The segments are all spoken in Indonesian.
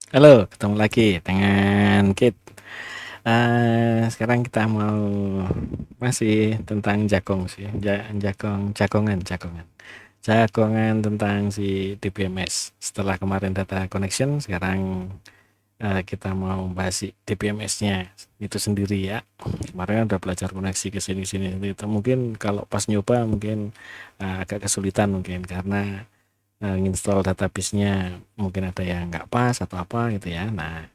Halo, ketemu lagi dengan Kit. Sekarang kita mau masih tentang Jakong sih, jagongan tentang si DBMS. Setelah kemarin data connection, sekarang kita mau bahas si DBMS-nya itu sendiri ya. Kemarin udah belajar koneksi ke sini-sini. Itu mungkin kalau pas nyoba mungkin agak kesulitan mungkin karena nginstall database-nya mungkin ada yang nggak pas atau apa gitu ya. Nah,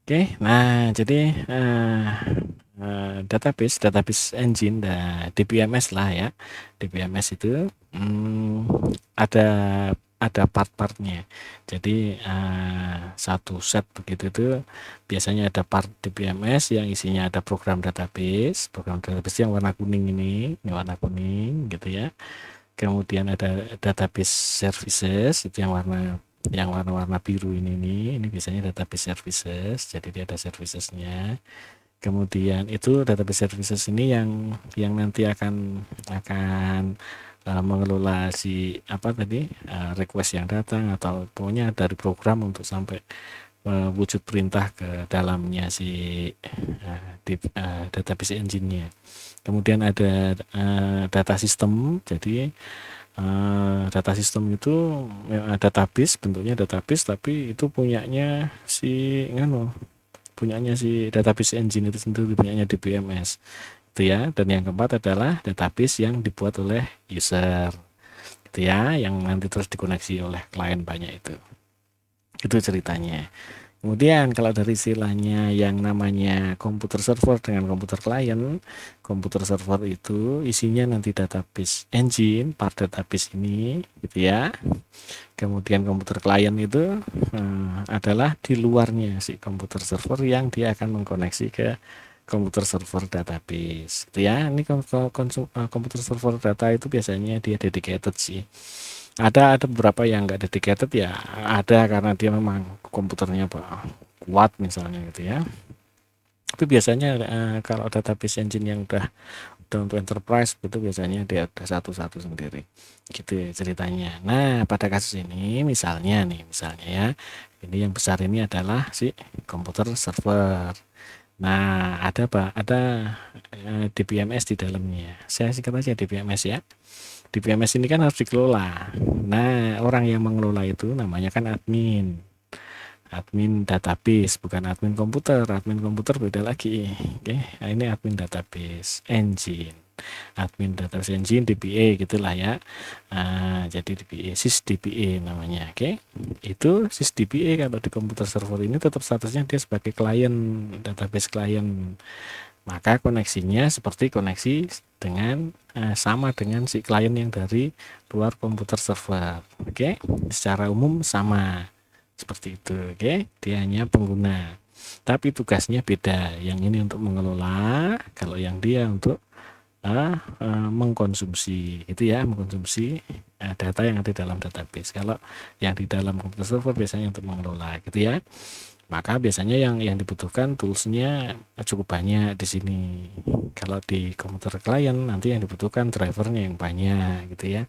oke, nah jadi eh, database database engine DBMS lah ya. DBMS itu ada part-partnya. Jadi satu set begitu itu biasanya ada part DBMS yang isinya ada program database yang warna kuning ini warna kuning gitu ya. Kemudian ada database services itu yang warna-warna biru ini biasanya database services, jadi dia ada servicesnya. Kemudian itu database services ini yang nanti akan mengelola si apa tadi request yang datang atau pokoknya dari program untuk sampai wujud perintah ke dalamnya si database engine-nya. Kemudian ada data system, jadi data system itu database, bentuknya database tapi itu punyanya si database engine itu sendiri, punyanya DBMS itu ya. Dan yang keempat adalah database yang dibuat oleh user itu ya, yang nanti terus dikoneksi oleh klien banyak itu ceritanya. Kemudian kalau dari istilahnya yang namanya komputer server dengan komputer klien, komputer server itu isinya nanti database engine, part database ini, gitu ya. Kemudian komputer klien itu adalah di luarnya si komputer server yang dia akan mengkoneksi ke komputer server database, gitu ya. Ini komputer server data itu biasanya dia dedicated sih. Ada beberapa yang enggak dedicated ya, ada karena dia memang komputernya kuat misalnya gitu ya. Tapi biasanya kalau database engine yang udah untuk enterprise itu biasanya dia ada satu-satu sendiri. Gitu ya ceritanya. Nah, pada kasus ini misalnya ya, ini yang besar ini adalah si komputer server. Nah, ada apa? Ada DBMS di dalamnya. Saya singkat aja DBMS ya. DBMS ini kan harus dikelola. Nah, orang yang mengelola itu namanya kan admin. Admin database, bukan admin komputer. Admin komputer beda lagi. Oke, nah ini admin database engine. Admin database engine DBA gitulah ya. Jadi DBA, sys DBA namanya. Oke, itu sys DBA kalau di komputer server ini tetap statusnya dia sebagai klien, database klien. Maka koneksinya seperti koneksi dengan sama dengan si klien yang dari luar komputer server. Oke, secara umum sama seperti itu. Oke, dia hanya pengguna. Tapi tugasnya beda. Yang ini untuk mengelola, kalau yang dia untuk mengkonsumsi itu ya, mengkonsumsi data yang ada di dalam database. Kalau yang di dalam komputer server biasanya untuk mengelola gitu ya. Maka biasanya yang dibutuhkan toolsnya cukup banyak di sini. Kalau di komputer klien nanti yang dibutuhkan drivernya yang banyak gitu ya.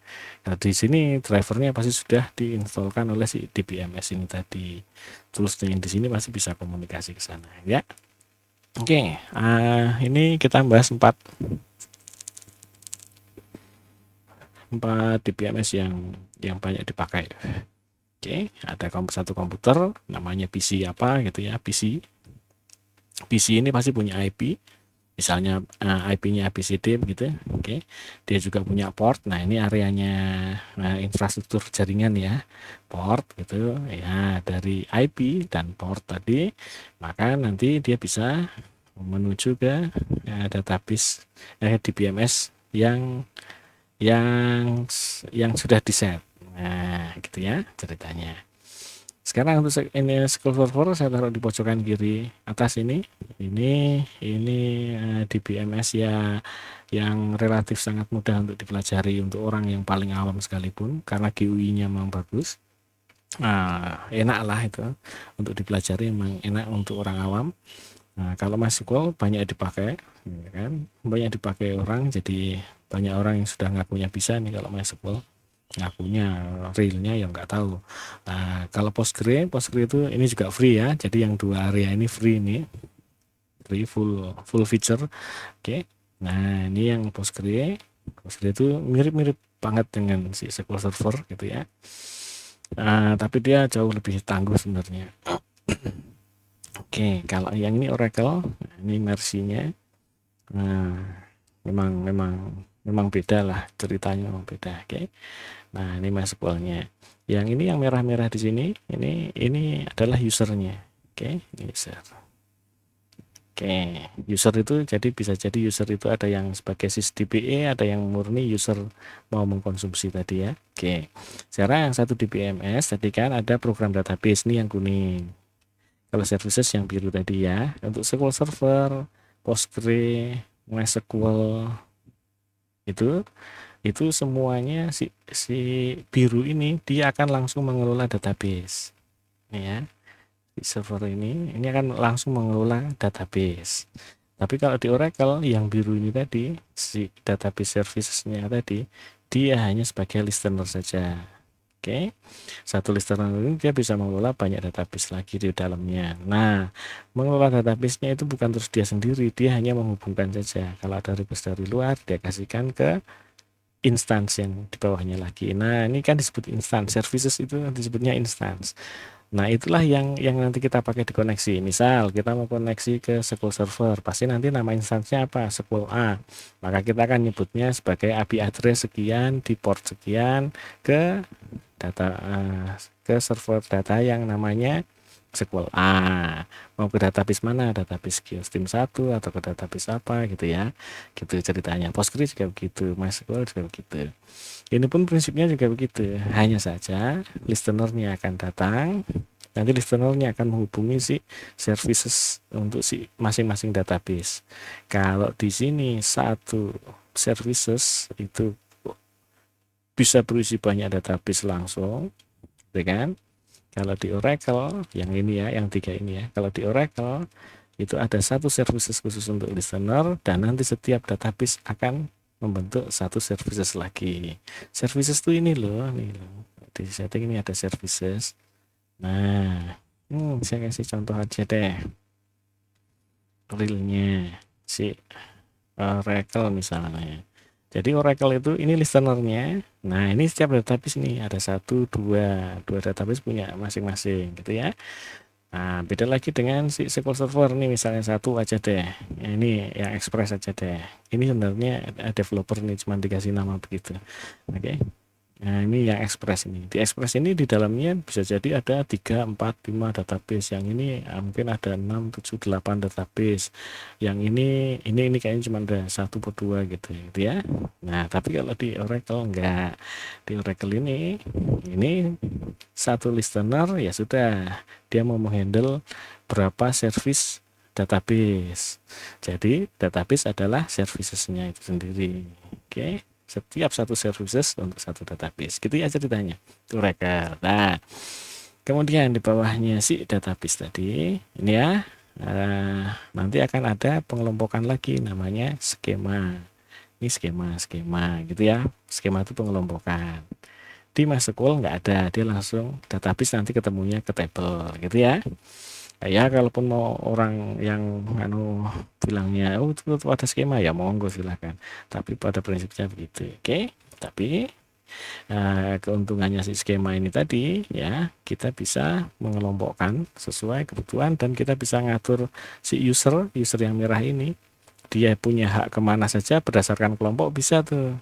Nah, di sini drivernya pasti sudah diinstalkan oleh si DBMS ini tadi. Tools yang di sini pasti bisa komunikasi ke sana ya. Oke, ini kita bahas empat DBMS yang banyak dipakai. Oke, ada satu komputer namanya PC apa gitu ya, PC. PC ini pasti punya IP, misalnya IP-nya ABCD begitu. Oke, dia juga punya port. Nah, ini areanya infrastruktur jaringan ya, port gitu ya. Dari IP dan port tadi, maka nanti dia bisa menuju ke database DBMS yang yang sudah di set. Nah, gitu ya ceritanya. Sekarang untuk ini SQL Server saya taruh di pojokan kiri atas ini. Ini DBMS ya yang relatif sangat mudah untuk dipelajari untuk orang yang paling awam sekalipun karena GUI-nya memang bagus. Enak lah itu untuk dipelajari, memang enak untuk orang awam. Nah, kalau MySQL banyak dipakai, ya kan? Banyak dipakai orang, jadi banyak orang yang sudah ngakunya bisa nih kalau MySQL. ngakunya realnya ya nggak tahu. Nah, kalau Postgre itu ini juga free ya. Jadi yang dua area ini free nih, free full feature. Oke. Nah, ini yang Postgre itu mirip-mirip banget dengan si SQL Server gitu ya. Tapi dia jauh lebih tangguh sebenarnya. Oke, kalau yang ini Oracle, ini mersinya. Nah, memang beda lah, ceritanya memang beda. Oke. Nah, ini MySQL-nya. Yang ini yang merah-merah di sini, ini adalah usernya. Oke, user. Oke, user itu jadi bisa jadi user itu ada yang sebagai sysDBE, ada yang murni user mau mengkonsumsi tadi ya. Oke. Sekarang yang satu di BMS tadi kan ada program database nih yang kuning. Kalau services yang biru tadi ya. Untuk SQL Server, Postgre, MySQL itu semuanya si biru ini dia akan langsung mengelola database. Ini ya. Di server ini akan langsung mengelola database. Tapi kalau di Oracle yang biru ini tadi, si database servicesnya tadi, dia hanya sebagai listener saja. Oke, satu listener ini dia bisa mengelola banyak database lagi di dalamnya. Nah, mengelola database-nya itu bukan terus dia sendiri, dia hanya menghubungkan saja. Kalau ada request dari luar, dia kasihkan ke instance yang di bawahnya lagi. Nah, ini kan disebut instance, services itu disebutnya instance. Nah, itulah yang nanti kita pakai di koneksi. Misal kita mau koneksi ke SQL Server, pasti nanti nama instansinya apa? SQL A. Maka kita akan nyebutnya sebagai API address sekian di port sekian ke data ke server data yang namanya SQL A. Mau ke database mana? Database Geostim 1 atau ke database apa gitu ya. Gitu ceritanya. Postgre juga begitu, MySQL juga begitu. Ini pun prinsipnya juga begitu. Hanya saja listenernya akan datang, nanti listenernya akan menghubungi si services untuk si masing-masing database. Kalau di sini satu services itu bisa berisi banyak database langsung, ya kan? Kalau di Oracle yang ini ya, yang tiga ini ya. Kalau di Oracle itu ada satu services khusus untuk listener dan nanti setiap database akan membentuk satu services lagi. Services itu ini loh, di setting ini ada services. Nah, saya kasih contoh aja deh. Realnya si Oracle misalnya. Jadi Oracle itu ini listenernya. Nah, ini setiap database ini ada dua database punya masing-masing gitu ya. Nah, beda lagi dengan si SQL Server nih misalnya satu aja deh. Ini yang Express aja deh. Ini sebenarnya developer nih cuma dikasih nama begitu. Oke. Nah, ini yang Express ini. Di Express ini di dalamnya bisa jadi ada 3, 4, 5 database. Yang ini mungkin ada 6, 7, 8 database. Yang ini kayaknya cuma ada 1 per 2 gitu ya. Nah, tapi kalau di Oracle enggak. Di Oracle ini satu listener ya sudah. Dia mau menghandle berapa service database. Jadi database adalah servicesnya itu sendiri. Oke. Setiap satu services untuk satu database gitu ya ceritanya Oracle. Nah, kemudian di bawahnya si database tadi ini ya, nanti akan ada pengelompokan lagi namanya skema. Ini skema gitu ya. Skema itu pengelompokan. Di MySQL nggak ada, dia langsung database nanti ketemunya ke table gitu ya. Ya kalaupun mau orang yang bilangnya itu ada skema ya monggo silahkan, tapi pada prinsipnya begitu. Oke, tapi keuntungannya si skema ini tadi ya, kita bisa mengelompokkan sesuai kebutuhan dan kita bisa ngatur si user yang merah ini dia punya hak kemana saja berdasarkan kelompok bisa tuh.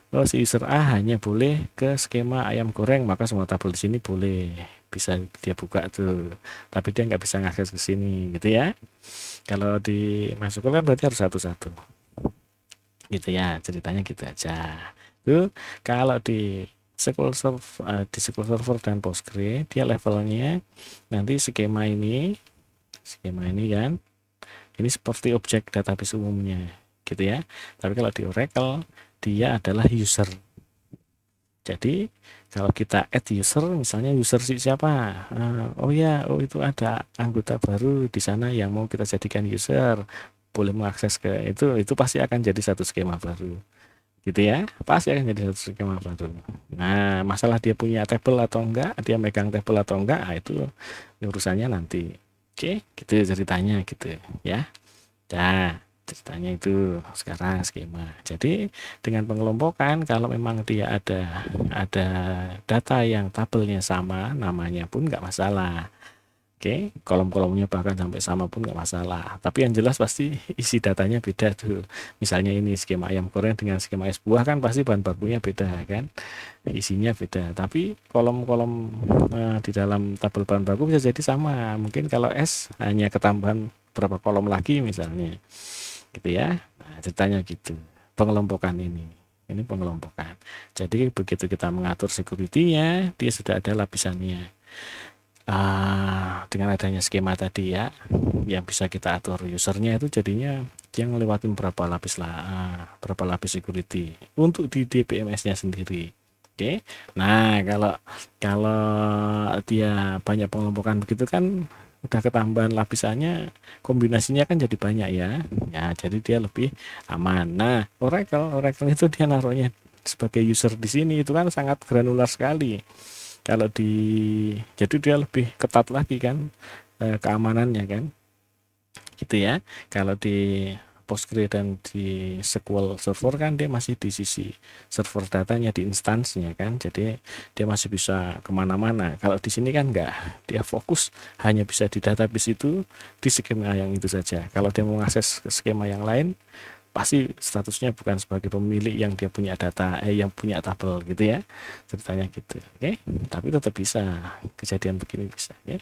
Oh, si user A hanya boleh ke skema ayam goreng, maka semua tabel di sini boleh bisa dia buka tuh, tapi dia nggak bisa ngakses ke sini gitu ya. Kalau di MySQL kan berarti harus satu-satu gitu ya, ceritanya gitu aja tuh. Kalau di SQL Server dan Postgre dia levelnya nanti skema ini kan ini seperti objek database umumnya gitu ya, tapi kalau di Oracle dia adalah user. Jadi kalau kita add user, misalnya user siapa? Itu ada anggota baru di sana yang mau kita jadikan user, boleh mengakses ke itu pasti akan jadi satu skema baru. gitu ya, pasti akan jadi satu skema baru. Nah, masalah dia punya table atau enggak, dia megang table atau enggak, itu urusannya nanti. Oke, gitu ceritanya gitu ya. Nah, ceritanya itu sekarang skema. Jadi dengan pengelompokan, kalau memang dia ada data yang tabelnya sama, namanya pun nggak masalah. Oke, kolom-kolomnya bahkan sampai sama pun nggak masalah. Tapi yang jelas pasti isi datanya beda tuh. Misalnya ini skema ayam goreng dengan skema es buah kan pasti bahan bakunya beda kan. Isinya beda. Tapi kolom-kolom di dalam tabel bahan baku bisa jadi sama. Mungkin kalau es hanya ketambahan berapa kolom lagi misalnya. Gitu ya. Nah, ceritanya gitu. Pengelompokan ini. Ini pengelompokan. Jadi begitu kita mengatur security-nya, dia sudah ada lapisannya. Dengan adanya skema tadi ya, yang bisa kita atur usernya itu jadinya dia ngelewatin berapa lapis security untuk di DBMS-nya sendiri. Oke. Nah, kalau kalau dia banyak pengelompokan begitu kan udah ketambahan lapisannya, kombinasinya kan jadi banyak ya. Ya, jadi dia lebih aman. Nah, Oracle itu dia naruhnya sebagai user di sini itu kan sangat granular sekali. Kalau jadi dia lebih ketat lagi kan keamanannya kan, gitu ya. Kalau di Postgre dan di SQL Server kan dia masih di sisi server datanya di instansnya kan, jadi dia masih bisa kemana-mana. Kalau di sini kan enggak, dia fokus hanya bisa di database itu, di skema yang itu saja. Kalau dia mau akses ke skema yang lain, pasti statusnya bukan sebagai pemilik yang dia punya data yang punya tabel gitu ya, ceritanya gitu. Oke, tapi tetap bisa kejadian begini bisa ya,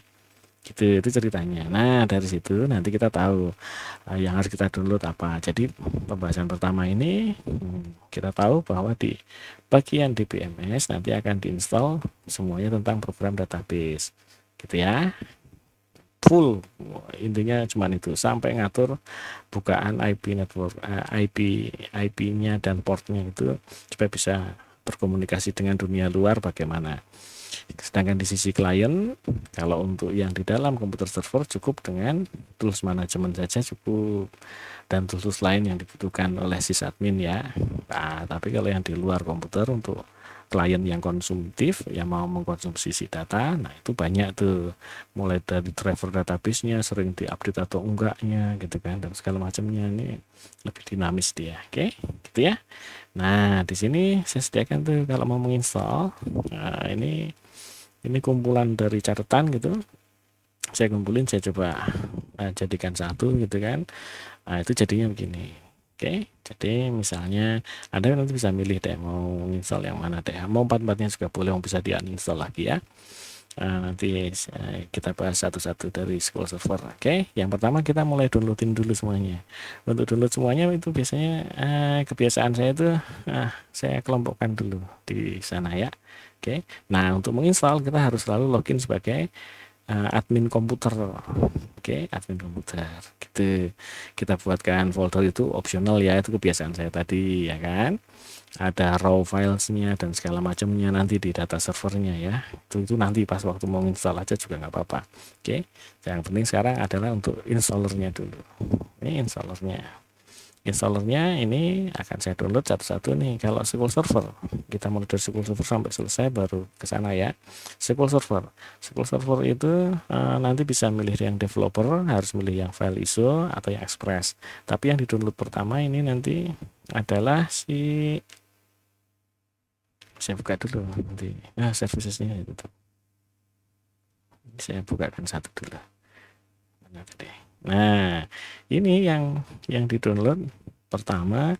gitu itu ceritanya. Nah, dari situ nanti kita tahu yang harus kita download apa. Jadi pembahasan pertama ini kita tahu bahwa di bagian DBMS nanti akan diinstal semuanya tentang program database gitu ya, full. Intinya cuma itu, sampai ngatur bukaan IP network, IP-nya dan portnya itu supaya bisa berkomunikasi dengan dunia luar bagaimana. Sedangkan di sisi klien, kalau untuk yang di dalam komputer server cukup dengan tools manajemen saja cukup, dan tools lain yang dibutuhkan oleh sysadmin ya. Nah, tapi kalau yang di luar komputer untuk klien yang konsumtif yang mau mengkonsumsi si data, nah itu banyak tuh, mulai dari driver database-nya sering diupdate atau enggaknya gitu kan, dan segala macamnya. Ini lebih dinamis dia. Oke, gitu ya. Nah, di sini saya sediakan tuh kalau mau menginstal. Nah, ini kumpulan dari catatan gitu. Saya kumpulin, saya coba jadikan satu gitu kan. Nah, itu jadinya begini. Oke, jadi misalnya Anda nanti bisa milih deh mau install yang mana deh. Mau empat-empatnya juga boleh, mau bisa di uninstall lagi ya. Nanti kita bahas satu-satu dari SQL Server. Oke, yang pertama kita mulai downloadin dulu semuanya. Untuk download semuanya itu biasanya kebiasaan saya itu saya kelompokkan dulu di sana ya. Oke, nah untuk menginstal kita harus selalu login sebagai admin komputer. Oke, admin komputer gitu. Kita buatkan folder itu opsional ya, itu kebiasaan saya tadi ya kan. Ada raw filesnya dan segala macamnya nanti di data servernya ya. Itu nanti pas waktu mau install aja juga nggak apa-apa. Oke, yang penting sekarang adalah untuk installernya dulu. Ini installernya ini akan saya download satu-satu nih. Kalau SQL Server, kita mulai dari SQL Server sampai selesai baru ke sana ya. SQL Server itu nanti bisa milih yang developer, harus milih yang file ISO atau yang Express. Tapi yang di download pertama ini nanti adalah saya buka dulu nanti servicesnya itu tuh. Saya bukakan satu dulu. Nah, ini yang di download pertama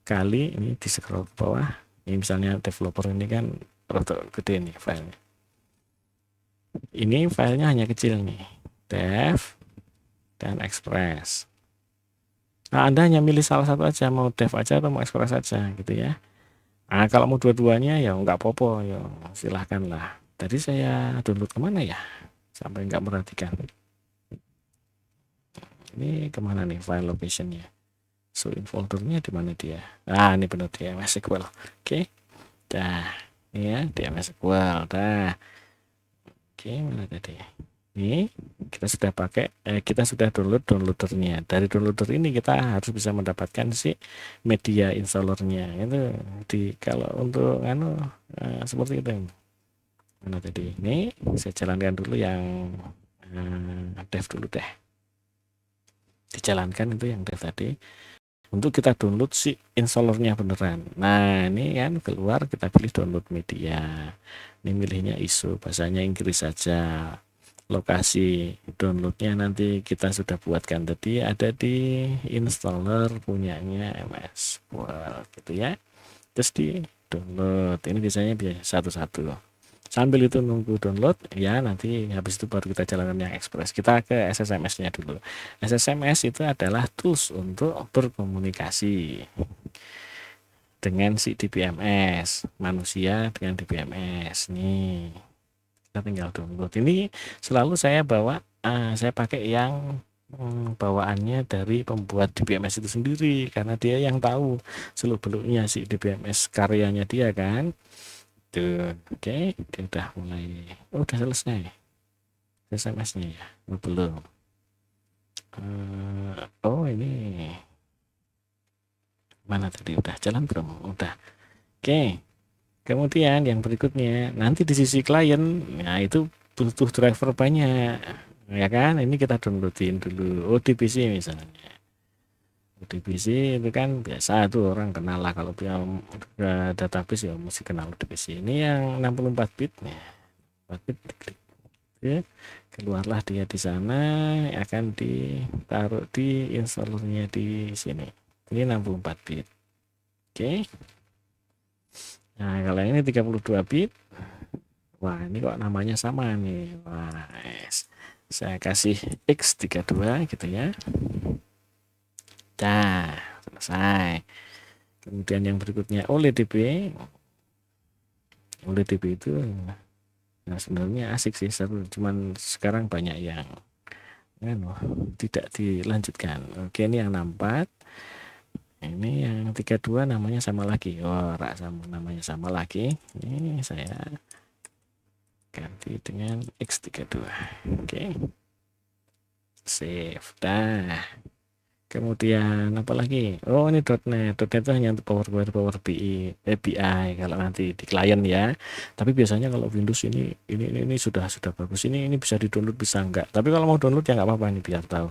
kali, ini di scroll ke bawah. Ini misalnya developer ini kan rada gede nih filenya. Ini filenya hanya kecil nih, dev dan express. Nah, Anda hanya milih salah satu aja, mau dev aja atau mau express aja gitu ya. Nah, kalau mau dua-duanya ya nggak apa-apa, ya silahkan lah. Tadi saya download kemana ya? Sampai nggak merhatikan. Ini kemana nih file locationnya? So in foldernya di mana dia? Ini benar di MS SQL. Oke. Dah, ini ya di MS SQL. Dah. Oke, mana tadi? Ini kita sudah pakai kita sudah download downloadernya. Dari downloader ini kita harus bisa mendapatkan si media installernya itu kalau untuk seperti itu. Mana tadi ini saya jalankan dulu yang dev dulu deh, dijalankan itu yang dev tadi untuk kita download si installernya beneran. Nah ini kan keluar, kita pilih download media, ini milihnya ISO, bahasanya Inggris saja. Lokasi downloadnya nanti kita sudah buatkan tadi, ada di installer punyanya MS Word gitu ya. Terus di download, ini biasanya satu-satu. Sambil itu nunggu download ya, nanti habis itu baru kita jalankan yang Express. Kita ke SSMS-nya dulu. SSMS itu adalah tools untuk berkomunikasi dengan si DBMS, manusia dengan DBMS. Nih, kita tinggal download. Ini selalu saya bawa, saya pakai yang bawaannya dari pembuat DBMS itu sendiri, karena dia yang tahu seluk-beluknya si DBMS karyanya dia kan. Tuh, oke, dia udah mulai. Oh, udah selesai SMS-nya ya? Oh, belum. Oh, ini mana tadi? Udah jalan belum? Udah. Oke. Kemudian yang berikutnya, nanti di sisi klien, nah itu butuh driver banyak, ya kan? Ini kita downloadin dulu. ODBC misalnya. ODBC itu kan biasa tuh orang kenal lah, kalau punya database ya mesti kenal ODBC. Ini yang 64 bit nih. 4 bit klik. Ya, keluarlah dia di sana, akan ditaruh di installernya di sini. Ini 64 bit. Oke. Nah, kalau ini 32 bit. Wah, ini kok namanya sama nih. Wah, saya kasih X32 gitu ya. Dah, selesai. Kemudian yang berikutnya OLEDB. OLEDB itu sebenarnya asik sih, cuman sekarang banyak yang tidak dilanjutkan. Oke, ini yang 64. Ini yang 32 namanya sama lagi. Oh, namanya sama lagi. Ini saya ganti dengan X32. Oke. Save. Dah. Kemudian apa lagi? Oh, ini .NET. .NET itu hanya untuk Power BI kalau nanti di klien ya. Tapi biasanya kalau Windows ini sudah bagus. Ini bisa di-download, bisa enggak. Tapi kalau mau download ya nggak apa-apa, ini biar tahu.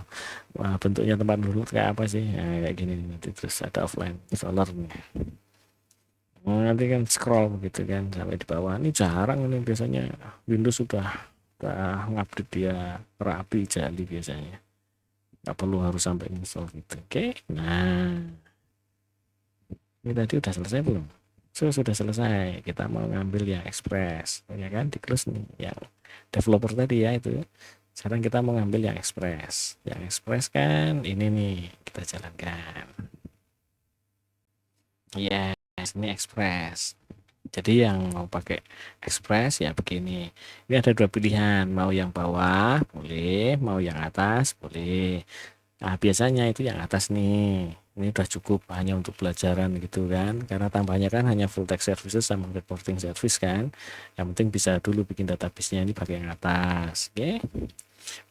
Wah, bentuknya tempat download kayak apa sih? Nah, kayak gini nanti, terus ada offline installer nih. Nanti kan scroll begitu kan sampai di bawah. Ini jarang, ini biasanya Windows sudah ngupdate dia rapi jali biasanya. Nggak perlu harus sampai install gitu. Oke, nah ini tadi udah selesai belum? Sudah selesai. Kita mau ngambil yang Express, ya kan, di close nih yang developer tadi ya itu. Sekarang kita mau ngambil yang Express. Yang Express kan ini nih, kita jalankan. Yes, ini Express. Jadi yang mau pakai Express ya begini. Ini ada dua pilihan, mau yang bawah boleh, mau yang atas boleh. Nah, biasanya itu yang atas nih. Ini udah cukup hanya untuk pelajaran gitu kan. Karena tambahnya kan hanya full text services sama reporting service kan. Yang penting bisa dulu bikin database-nya ini pakai yang atas. Oke.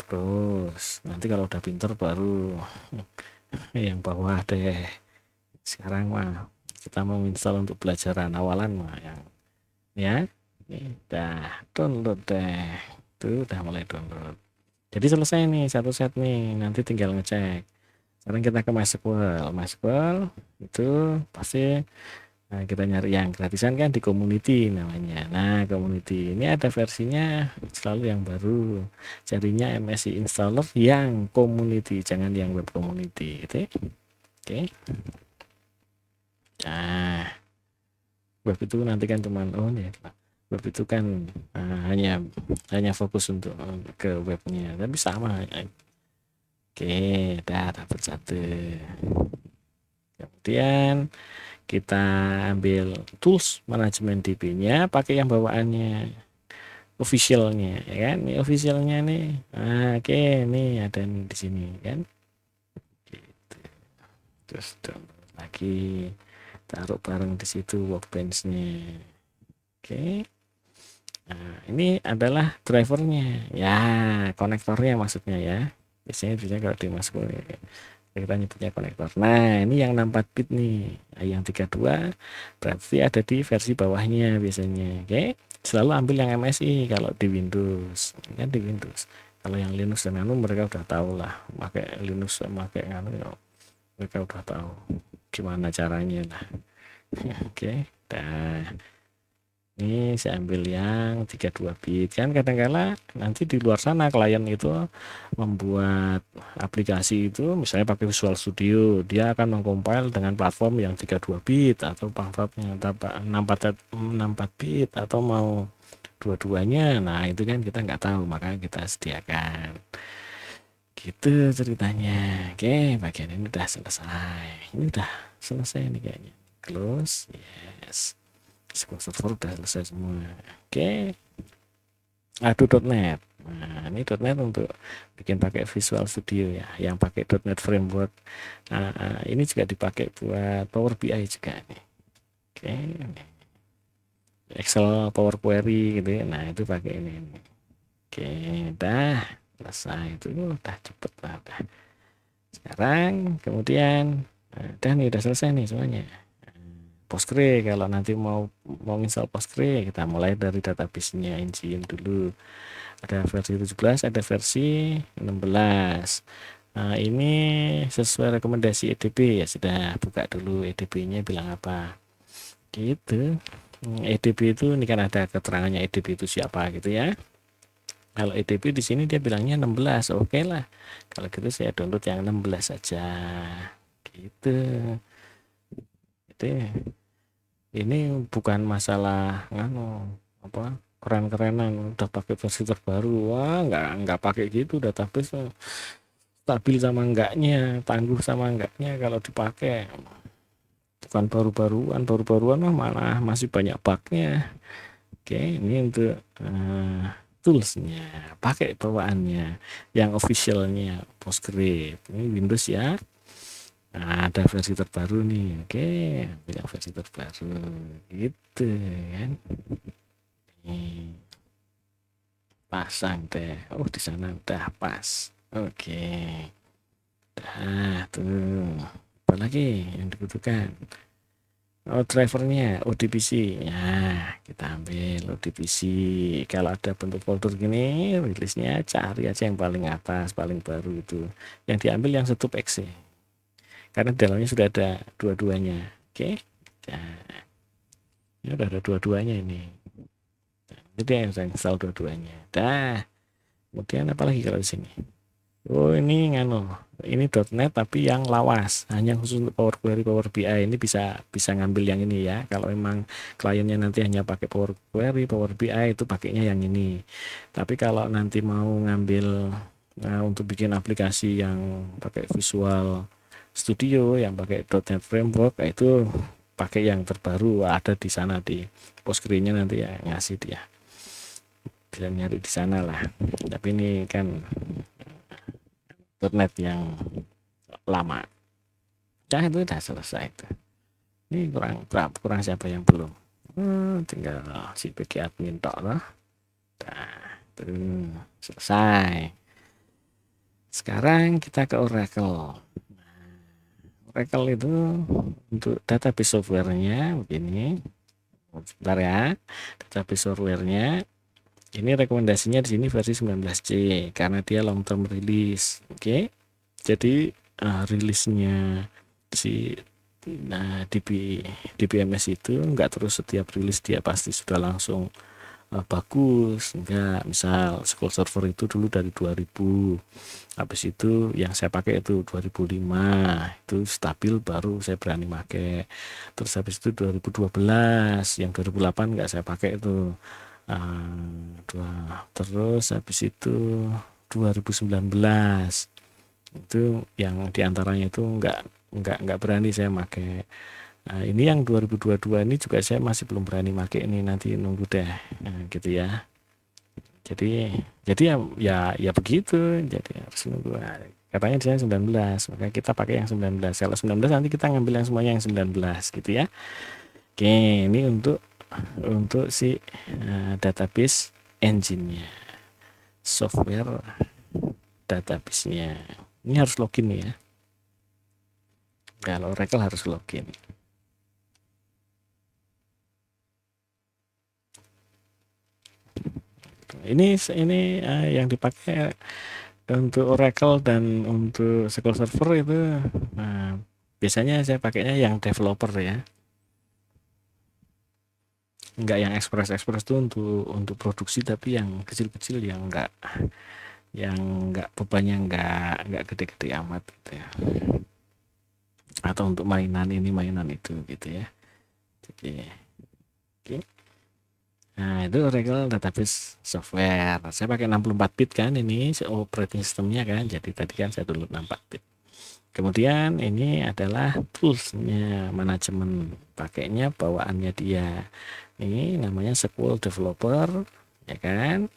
Terus nanti kalau udah pinter baru yang bawah deh. Sekarang mah kita mau install untuk pelajaran awalan mah yang ya. Udah download deh. Tuh udah mulai download. Jadi selesai nih satu set nih, nanti tinggal ngecek. Sekarang kita ke MySQL. MySQL itu pasti kita nyari yang gratisan kan di community namanya. Nah, community ini ada versinya selalu yang baru. Carinya MSI installer yang community, jangan yang web community. Itu. Oke. Nah, web itu nanti kan cuman web itu kan hanya fokus untuk ke webnya, tapi sama. Oke, udah dapat satu. Kemudian kita ambil tools manajemen DB-nya, pakai yang bawaannya officialnya, ya kan? Ini officialnya nih. Nah, oke, nih ada nih di sini kan. Gitu. Terus download lagi, taruh bareng di situ workbench-nya. Oke. Nah, ini adalah drivernya ya, konektornya maksudnya ya, biasanya kalau dimasukin kita nyebutnya konektor. Nah, ini yang 64 bit nih. Nah, yang 32 berarti ada di versi bawahnya biasanya. Oke. Selalu ambil yang MSI kalau di Windows. Kan di Windows. Kalau yang Linux dan anu mereka udah tahu lah. Pakai Linux sama pakai anu ya, mereka udah tahu gimana caranya lah. Oke. Nah, ini saya ambil yang 32 bit. Kan kadang-kala nanti di luar sana klien itu membuat aplikasi itu misalnya pakai Visual Studio, dia akan mengcompile dengan platform yang 32 bit atau platformnya 64 bit atau mau dua-duanya. Nah, itu kan kita nggak tahu, makanya kita sediakan. Gitu ceritanya. Oke, bagian ini udah selesai. Ini udah selesai nih kayaknya. Close. Yes. SQL Server udah selesai semua. Oke. Adu.NET. Nah, ini .NET untuk bikin pakai Visual Studio ya, yang pakai .NET Framework. Nah, ini juga dipakai buat Power BI juga nih. Oke. Excel Power Query gitu ya. Nah, itu pakai ini. Oke, dah selesai itu udah cepet lah udah. Sekarang kemudian udah nih udah selesai nih semuanya. Postgre, kalau nanti mau install Postgre kita mulai dari database-nya engine dulu. Ada versi 17, ada versi 16. Nah, ini sesuai rekomendasi EDB ya, sudah buka dulu EDB-nya bilang apa. Gitu. EDB itu ini kan ada keterangannya EDB itu siapa gitu ya. Kalau EDB di sini dia bilangnya 16, oke lah. Kalau gitu saya download yang 16 saja. Gitu. Jadi ini bukan masalah apa keren-kerenan udah pakai versi terbaru, wah nggak pakai gitu, database stabil sama enggaknya, tangguh sama enggaknya kalau dipakai. Bukan baru-baruan mah malah masih banyak bugnya. Oke, ini untuk toolsnya, pakai bawaannya yang officialnya Postgre ini Windows ya. Nah, ada versi terbaru nih. Oke, ambil yang versi terbaru gitu kan. Nih, pasang deh. Oh, di sana udah pas. Oke. Dah tuh. Apa lagi yang dibutuhkan? Oh, drivernya ODBC. Ya, kita ambil ODBC. Kalau ada bentuk folder gini, rilisnya cari aja yang paling atas, paling baru itu. Yang diambil yang stub exe. Karena dalamnya sudah ada dua-duanya. Oke. Nah, ini udah ada dua-duanya ini. Jadi yang saya install dua-duanya. Dah. Kemudian apa lagi kalau di sini? Oh, ini ini .NET tapi yang lawas, hanya khusus untuk Power Query, Power BI. Ini bisa bisa ngambil yang ini ya. Kalau memang kliennya nanti hanya pakai Power Query, Power BI itu pakainya yang ini. Tapi kalau nanti mau ngambil untuk bikin aplikasi yang pakai Visual Studio, yang pakai .NET Framework, itu pakai yang terbaru ada di sana di Postgre-nya nanti ya ngasih dia. Bisa nyari di sana lah. Tapi ini kan .NET yang lama. Nah, itu udah selesai itu. Ini kurang siapa yang belum? Tinggal si PG admin tok lah. Nah, itu selesai. Sekarang kita ke Oracle. Oracle itu untuk database software-nya begini. Sebentar ya. Database software-nya ini rekomendasinya di sini versi 19C karena dia long term release. Oke. Jadi rilisnya si DBMS itu enggak terus setiap rilis dia pasti sudah langsung bagus, enggak. Misal SQL Server itu dulu dari 2000, habis itu yang saya pakai itu 2005, itu stabil baru saya berani pakai. Terus habis itu 2012, yang 2008 enggak saya pakai itu. Terus habis itu 2019 itu yang diantaranya itu enggak berani saya pakai. Nah, ini yang 2022 ini juga saya masih belum berani pakai, ini nanti nunggu deh gitu ya. Jadi ya begitu, jadi harus nunggu. Katanya di sana 19, maka kita pakai yang 19. Kalau 19 nanti kita ngambil yang semuanya yang 19 gitu ya. Oke, ini untuk si database engine-nya, software database-nya. Ini harus login ya. Kalau Oracle harus login. Ini yang dipakai untuk Oracle dan untuk SQL Server itu biasanya saya pakainya yang developer ya. Enggak yang Express itu untuk produksi, tapi yang kecil-kecil yang enggak bebannya enggak gede-gede amat gitu ya. Atau untuk mainan ini mainan itu gitu ya. Oke. Nah, itu Oracle Database Software. Saya pakai 64 bit kan ini operating systemnya kan. Jadi tadi kan saya download 64 bit. Kemudian ini adalah toolsnya, manajemen pakainya bawaannya dia. Ini namanya SQL Developer, ya kan?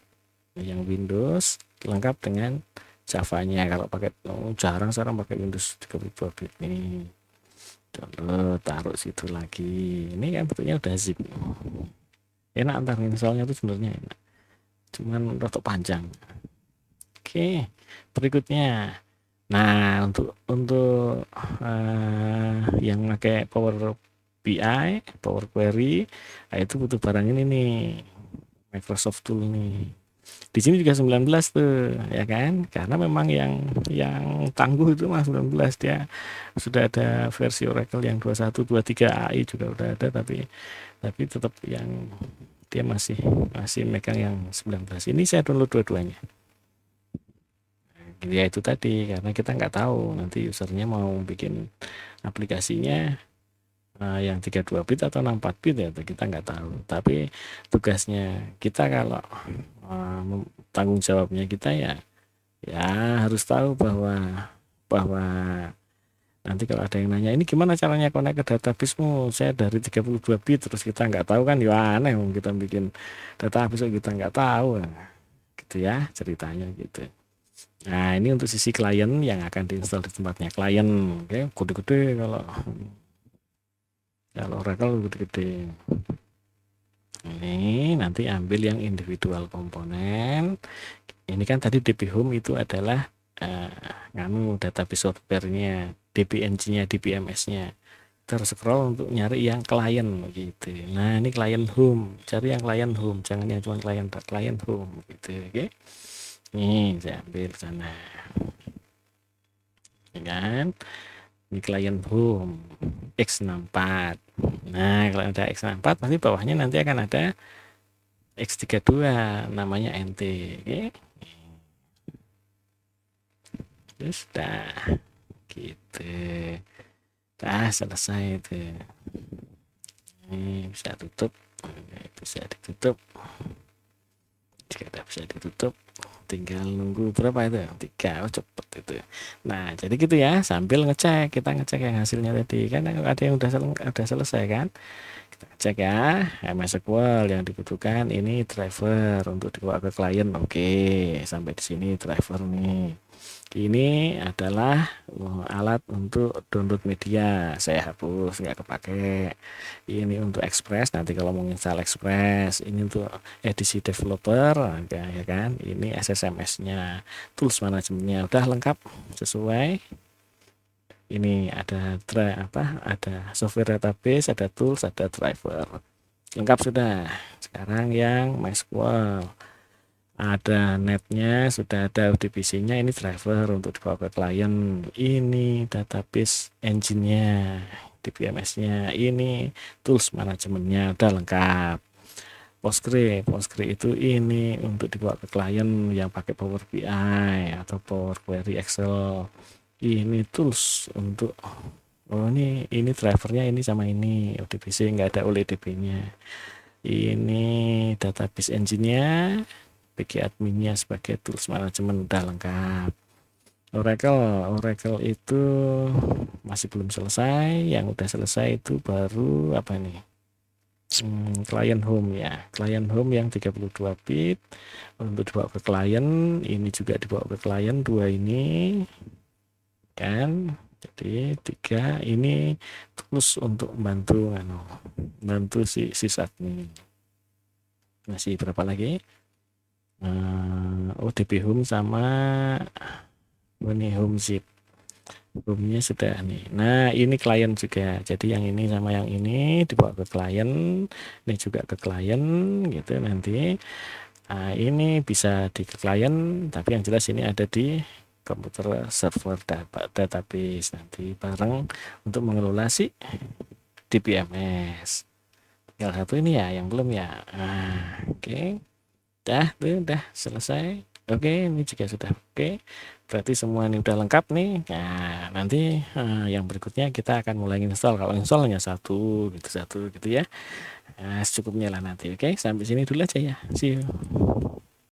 Yang Windows lengkap dengan Java-nya. Kalau pakai jarang sekarang pakai Windows 32 bit nih. Download, taruh situ lagi. Ini kan bentuknya udah zip. Enak antar installnya tuh sebenarnya enak. Cuman rotok panjang. Oke, berikutnya. Nah, untuk yang pakai Power BI, Power Query, nah itu butuh barang ini nih, Microsoft Tool nih. Di sini juga 19 tuh, ya kan? Karena memang yang tangguh itu mah 19, dia sudah ada versi Oracle yang 21, 23 AI juga udah ada, tapi tetap yang dia masih megang yang 19. Ini saya download dua-duanya. Ya itu tadi, karena kita nggak tahu nanti usernya mau bikin aplikasinya yang 32 bit atau 64 bit ya, kita nggak tahu. Tapi tugasnya kita kalau tanggung jawabnya kita ya harus tahu bahwa nanti kalau ada yang nanya ini gimana caranya connect ke database-mu, saya dari 32 bit, terus kita nggak tahu kan, ya aneh kita bikin database kita nggak tahu gitu ya ceritanya gitu. Nah, ini untuk sisi klien yang akan diinstal di tempatnya klien. Oke, gede-gede kalau Oracle gede-gede. Ini nanti ambil yang individual komponen. Ini kan tadi DB Home itu adalah database software-nya, DBNG-nya, DBMS-nya. Terus scroll untuk nyari yang klien gitu. Nah, ini klien home, cari yang klien home, jangan yang cuma klien home gitu, oke. Nih, saya ambil sana. Ya kan? Ini klien home X64. Nah, kalau ada X64 pasti bawahnya nanti akan ada X32 namanya NT, oke. Terus dah gitu. Dah selesai itu. Ini bisa tutup. Ini bisa ditutup. Jika tidak bisa ditutup, tinggal nunggu berapa itu? 3. Oh, cepet itu. Nah, jadi gitu ya, sambil kita ngecek yang hasilnya tadi kan ada yang udah selesai kan. Kita cek ya, MS SQL yang dibutuhkan ini driver untuk dibawa ke klien. Oke, sampai di sini driver nih. Ini adalah alat untuk download media, saya hapus nggak kepake. Ini untuk Express, nanti kalau mau install Express. Ini untuk edisi developer ya kan. Ini SSMS-nya, tools manajemennya udah lengkap sesuai. Ini ada ada software database, ada tools, ada driver, lengkap sudah. Sekarang yang MySQL, ada netnya, sudah ada UDBC-nya, ini driver untuk dibawa ke klien, ini database engine-nya, DBMS-nya, ini tools manajemennya udah lengkap. Postgre itu ini untuk dibawa ke klien yang pakai Power BI atau Power Query Excel. Ini tools untuk ini drivernya ini sama ini ODBC, nggak ada OLEDB-nya. Ini database engine-nya, PG admin-nya sebagai tools manajemen udah lengkap. Oracle itu masih belum selesai, yang udah selesai itu baru apa nih? Client home ya, client home yang 32 bit untuk dibawa ke klien, ini juga dibawa ke klien, dua ini kan Jadi 3 ini tools untuk bantu si sysadmin. Masih berapa lagi? DB Home sama ini Home Zip. Home-nya sudah nih. Nah, ini klien juga. Jadi yang ini sama yang ini dibawa ke klien, ini juga ke klien gitu nanti. Nah, ini bisa di ke klien, tapi yang jelas ini ada di komputer server database nanti bareng untuk mengelola si DBMS. Tinggal satu ini ya yang belum ya. Nah, oke. Udah selesai. Oke, ini juga sudah oke. Berarti semua ini udah lengkap nih. Nah, nanti yang berikutnya kita akan mulai install. Kalau install hanya satu gitu ya. Nah, secukupnya lah nanti. Oke, sampai sini dulu aja ya. See you.